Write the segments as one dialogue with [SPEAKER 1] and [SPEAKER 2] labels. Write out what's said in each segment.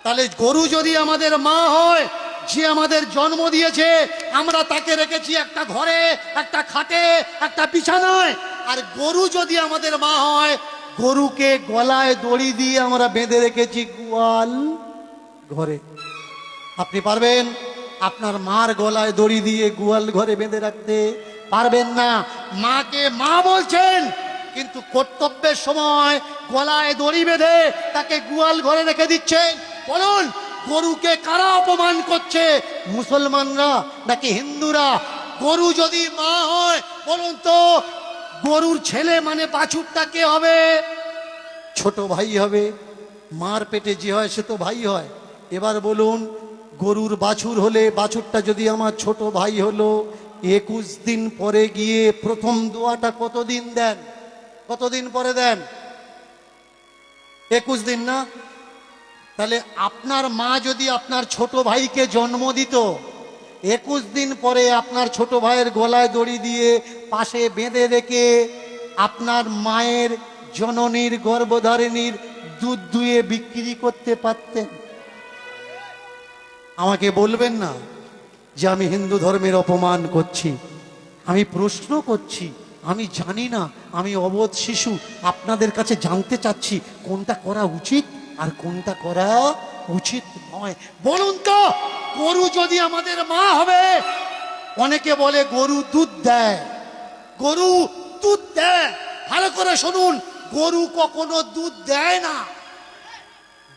[SPEAKER 1] তাহলে গরু যদি আমাদের মা হয়, যে আমাদের জন্ম দিয়েছে, আমরা তাকে রেখেছি একটা ঘরে, একটা খাটে, একটা বিছানায়। আর গরু যদি আমাদের মা হয়, গরুকে গলায় দড়ি দিয়ে আমরা বেঁধে রেখেছি গোয়াল ঘরে। আপনি পারবেন আপনার মার গলায় দড়ি দিয়ে গোয়াল ঘরে বেঁধে রাখতে? পারবেন না। মাকে মা বলছেন, কিন্তু কর্তব্যের সময় গলায় দড়ি বেঁধে তাকে গোয়াল ঘরে রেখে দিচ্ছেন। বলুন, গরুকে কারা অপমান করছে? মুসলমানরা নাকি হিন্দুরা? গরু যদি মা হয়, বলুন তো গরুর ছেলে মানে বাছুরটা কে হবে? ছোট ভাই হবে। মার পেটে যে হয় সে তো ভাই হয়। এবার বলুন, গরুর বাছুর হলে, বাছুরটা যদি আমার ছোট ভাই হলো, 21 দিন পরে গিয়ে প্রথম দোয়াটা কতদিন দেন? কতদিন পরে দেন? 21 দিন না? তাহলে আপনার মা যদি আপনার ছোট ভাইকে জন্ম দিত, 21 দিন পরে আপনার ছোট ভাইয়ের গলায় দড়ি দিয়ে পাশে বেঁধে রেখে আপনার মায়ের জননীর গর্ভধারিণীর দুধ দুয়ে বিক্রি করতে পারতেন? আমাকে বলবেন না যে আমি হিন্দু ধর্মের অপমান করছি। আমি প্রশ্ন করছি, আমি জানি না, আমি অবোধ শিশু। আপনাদের কাছে জানতে চাচ্ছি কোনটা করা উচিত আর কোনটা করা উচিত নয়। বলুন তো, গরু যদি আমাদের মা হবে, অনেকে বলে গরু দুধ দেয়, গরু দুধ দেয়। ভালো করে শুনুন, গরু কখনো দুধ দেয় না।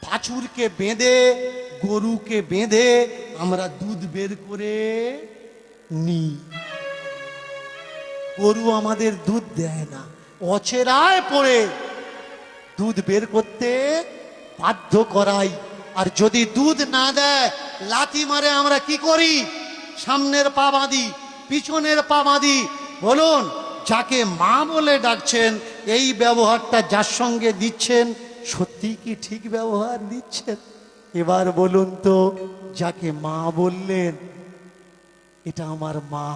[SPEAKER 1] বাছুরকে বেঁধে, গরুকে বেঁধে আমরা দুধ বের করে নিই। গরু আমাদের দুধ দেয় না, অচেরায় পড়ে দুধ বের করতে বাধ্য করাই। আর যদি দুধ না দেয়, লাথি মারে আমরা কি করি? সামনের পা বাঁধি, পিছনের পা বাঁধি। বলুন, যাকে মা বলে ডাকছেন, এই ব্যবহারটা যার সঙ্গে দিচ্ছেন, সত্যি কি ঠিক ব্যবহার দিচ্ছেন? এবার বলুন তো, যাকে মা বললেন, এটা আমার মা,